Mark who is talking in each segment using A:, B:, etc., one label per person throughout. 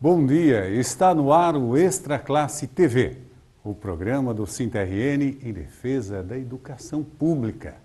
A: Bom dia, está no ar o Extra Classe TV, o programa do SINT-RN em defesa da educação pública.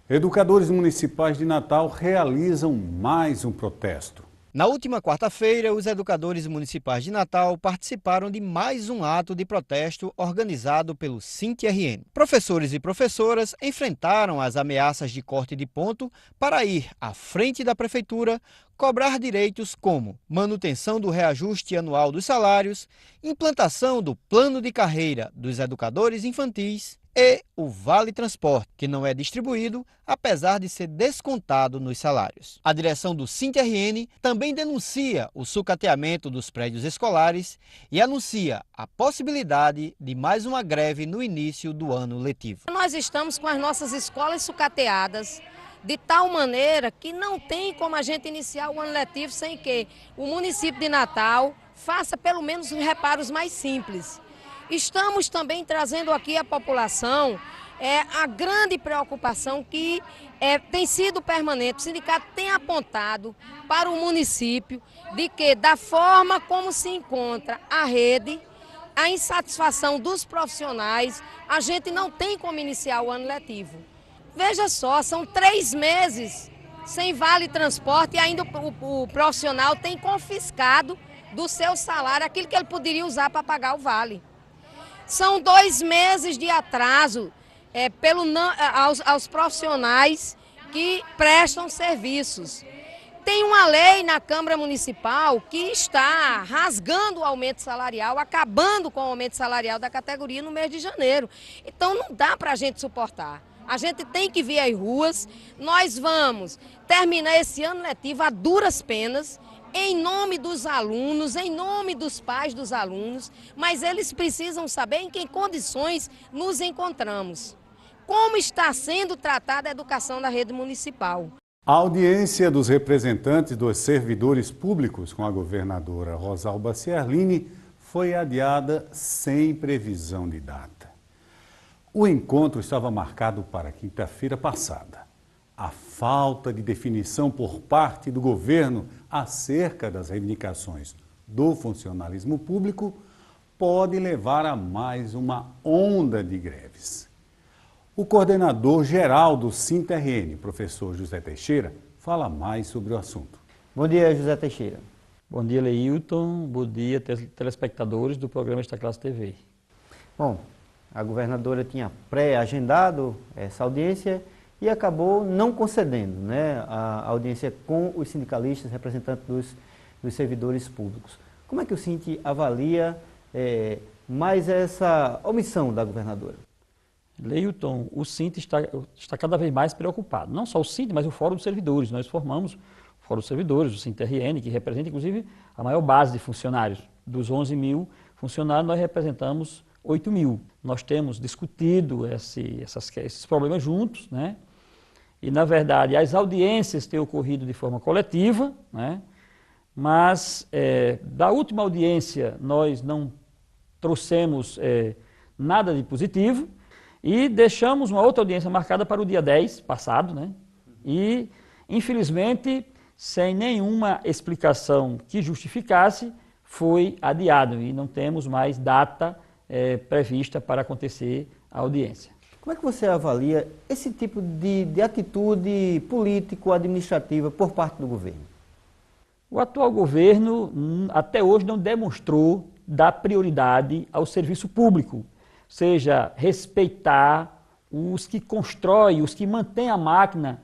A: Educadores municipais de Natal realizam mais um protesto.
B: Na última quarta-feira, os educadores municipais de Natal participaram de mais um ato de protesto organizado pelo SINT-RN. Professores e professoras enfrentaram as ameaças de corte de ponto para ir à frente da prefeitura cobrar direitos como manutenção do reajuste anual dos salários, implantação do plano de carreira dos educadores infantis e o Vale Transporte, que não é distribuído, apesar de ser descontado nos salários. A direção do SINT-RN também denuncia o sucateamento dos prédios escolares e anuncia a possibilidade de mais uma greve no início do ano letivo.
C: Nós estamos com as nossas escolas sucateadas, de tal maneira que não tem como a gente iniciar o ano letivo sem que o município de Natal faça pelo menos os reparos mais simples. Estamos também trazendo aqui à população a grande preocupação que tem sido permanente. O sindicato tem apontado para o município de que, da forma como se encontra a rede, a insatisfação dos profissionais, a gente não tem como iniciar o ano letivo. Veja só, são 3 meses sem Vale Transporte e ainda o profissional tem confiscado do seu salário aquilo que ele poderia usar para pagar o Vale. São 2 meses de atraso aos profissionais que prestam serviços. Tem uma lei na Câmara Municipal que está rasgando o aumento salarial, acabando com o aumento salarial da categoria no mês de janeiro. Então não dá para a gente suportar. A gente tem que vir às ruas. Nós vamos terminar esse ano letivo a duras penas, em nome dos alunos, em nome dos pais dos alunos, mas eles precisam saber em que condições nos encontramos. Como está sendo tratada a educação da rede municipal.
A: A audiência dos representantes dos servidores públicos com a governadora Rosalba Ciarline foi adiada sem previsão de data. O encontro estava marcado para quinta-feira passada. A falta de definição por parte do governo acerca das reivindicações do funcionalismo público pode levar a mais uma onda de greves. O coordenador geral do SINT-RN, professor José Teixeira, fala mais sobre o assunto.
D: Bom dia, José Teixeira.
E: Bom dia, Leilton. Bom dia, telespectadores do programa Extra Classe TV.
D: Bom, a governadora tinha pré-agendado essa audiência e acabou não concedendo, né, a audiência com os sindicalistas, representantes dos servidores públicos. Como é que o SINT avalia mais essa omissão da governadora?
E: Leilton, o SINT está cada vez mais preocupado. Não só o SINT, mas o Fórum dos Servidores. Nós formamos o Fórum dos Servidores, o SINT-RN, que representa inclusive a maior base de funcionários. Dos 11 mil funcionários, nós representamos 8 mil. Nós temos discutido esses problemas juntos, né? E, na verdade, as audiências têm ocorrido de forma coletiva, né? Mas da última audiência nós não trouxemos nada de positivo e deixamos uma outra audiência marcada para o dia 10 passado, né? E, infelizmente, sem nenhuma explicação que justificasse, foi adiado e não temos mais data prevista para acontecer a audiência.
D: Como é que você avalia esse tipo de atitude político-administrativa por parte do governo?
E: O atual governo até hoje não demonstrou dar prioridade ao serviço público, ou seja, respeitar os que constroem, os que mantêm a máquina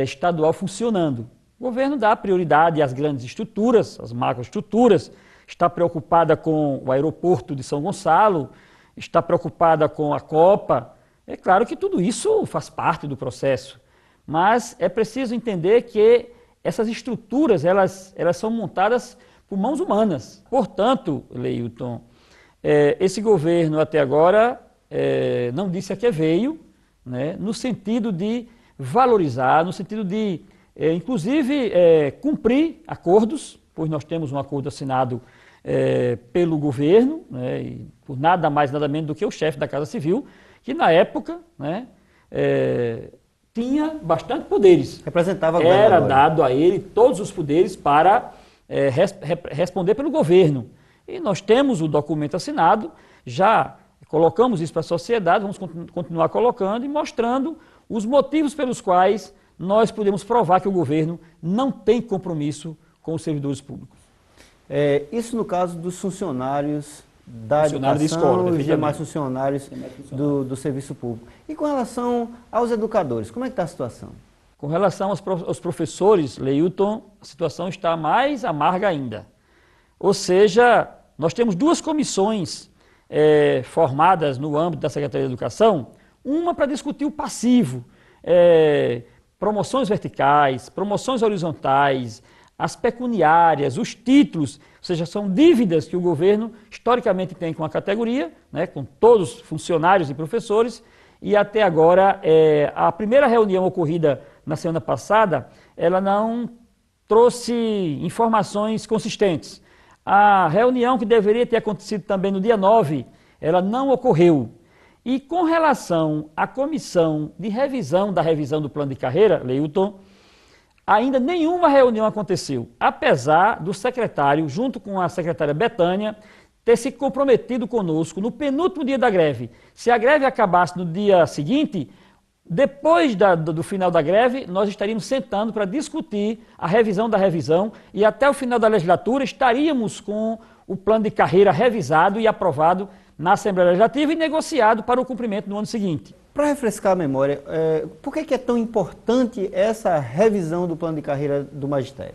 E: estadual funcionando. O governo dá prioridade às grandes estruturas, às macroestruturas, está preocupada com o aeroporto de São Gonçalo, está preocupada com a Copa. É claro que tudo isso faz parte do processo, mas é preciso entender que essas estruturas elas são montadas por mãos humanas. Portanto, Leilton, esse governo até agora não disse a que veio, né, no sentido de valorizar, no sentido de, inclusive, cumprir acordos, pois nós temos um acordo assinado pelo governo, né, e por nada mais, nada menos do que o chefe da Casa Civil, que na época, né, tinha bastante poderes.
D: Representava a
E: Era
D: governadora.
E: dado a ele todos os poderes para responder pelo governo. E nós temos o documento assinado, já colocamos isso para a sociedade, vamos continuar colocando e mostrando os motivos pelos quais nós podemos provar que o governo não tem compromisso com os servidores públicos.
D: Isso no caso dos funcionários da
E: Funcionário
D: educação
E: de escola,
D: e os demais funcionários do serviço público. E com relação aos educadores, como é que está a situação?
E: Com relação aos professores, Leilton, a situação está mais amarga ainda. Ou seja, nós temos duas comissões formadas no âmbito da Secretaria de Educação, uma para discutir o passivo, promoções verticais, promoções horizontais, as pecuniárias, os títulos, ou seja, são dívidas que o governo historicamente tem com a categoria, né, com todos os funcionários e professores, e até agora a primeira reunião ocorrida na semana passada, ela não trouxe informações consistentes. A reunião que deveria ter acontecido também no dia 9, ela não ocorreu. E com relação à comissão de revisão da revisão do plano de carreira, Leilton, ainda nenhuma reunião aconteceu, apesar do secretário, junto com a secretária Betânia, ter se comprometido conosco no penúltimo dia da greve. Se a greve acabasse no dia seguinte, depois do final da greve, nós estaríamos sentando para discutir a revisão da revisão e até o final da legislatura estaríamos com o plano de carreira revisado e aprovado na Assembleia Legislativa e negociado para o cumprimento no ano seguinte.
D: Para refrescar a memória, por que é tão importante essa revisão do plano de carreira do magistério?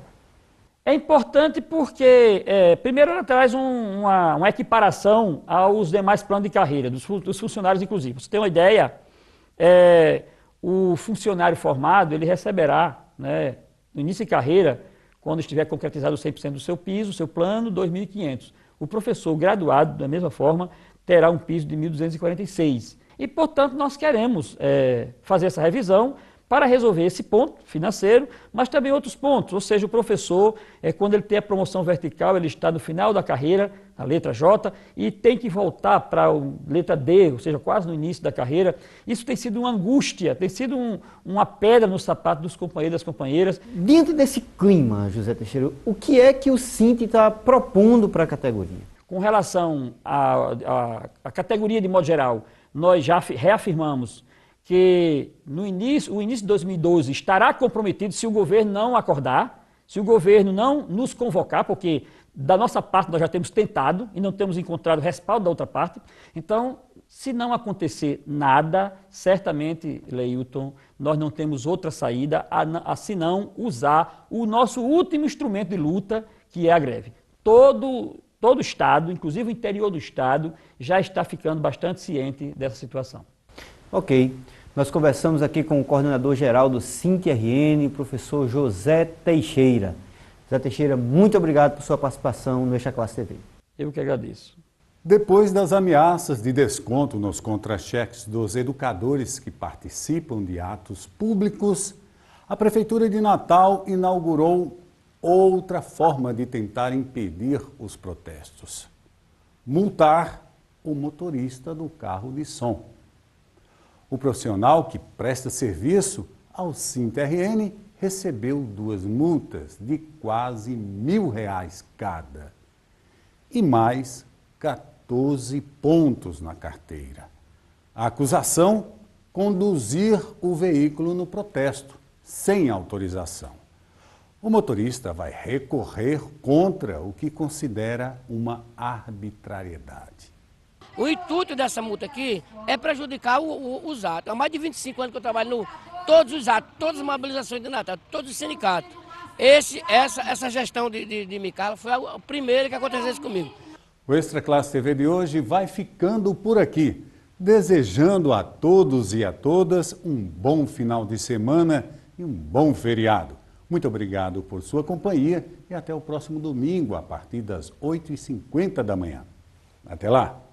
E: É importante porque, primeiro, ela traz uma equiparação aos demais planos de carreira, dos funcionários inclusive. Pra você ter uma ideia, o funcionário formado, ele receberá, né, no início de carreira, quando estiver concretizado 100% do seu piso, seu plano, R$ 2.500. O professor graduado, da mesma forma, terá um piso de R$ 1.246. E, portanto, nós queremos fazer essa revisão para resolver esse ponto financeiro, mas também outros pontos. Ou seja, o professor, quando ele tem a promoção vertical, ele está no final da carreira, na letra J, e tem que voltar para a letra D, ou seja, quase no início da carreira. Isso tem sido uma angústia, tem sido uma pedra no sapato dos companheiros e das companheiras.
D: Diante desse clima, José Teixeira, o que é que o Sint está propondo para a categoria?
E: Com relação à categoria de modo geral, nós já reafirmamos que o início de 2012 estará comprometido se o governo não acordar, se o governo não nos convocar, porque da nossa parte nós já temos tentado e não temos encontrado respaldo da outra parte. Então, se não acontecer nada, certamente, Leilton, nós não temos outra saída a senão usar o nosso último instrumento de luta, que é a greve. Todo o Estado, inclusive o interior do Estado, já está ficando bastante ciente dessa situação.
D: Ok. Nós conversamos aqui com o coordenador-geral do Sint-RN, o professor José Teixeira. José Teixeira, muito obrigado por sua participação no Extra Classe TV.
E: Eu que agradeço.
A: Depois das ameaças de desconto nos contra-cheques dos educadores que participam de atos públicos, a Prefeitura de Natal inaugurou outra forma de tentar impedir os protestos: multar o motorista do carro de som. O profissional que presta serviço ao Sint-RN recebeu 2 multas de quase R$ 1.000 cada e mais 14 pontos na carteira. A acusação: conduzir o veículo no protesto, sem autorização. O motorista vai recorrer contra o que considera uma arbitrariedade.
F: O intuito dessa multa aqui é prejudicar os atos. Há mais de 25 anos que eu trabalho em todos os atos, todas as mobilizações de Natal, todos os sindicatos. Essa gestão de Micala foi a primeira que aconteceu isso comigo.
A: O Extra Classe TV de hoje vai ficando por aqui, desejando a todos e a todas um bom final de semana e um bom feriado. Muito obrigado por sua companhia e até o próximo domingo, a partir das 8h50 da manhã. Até lá!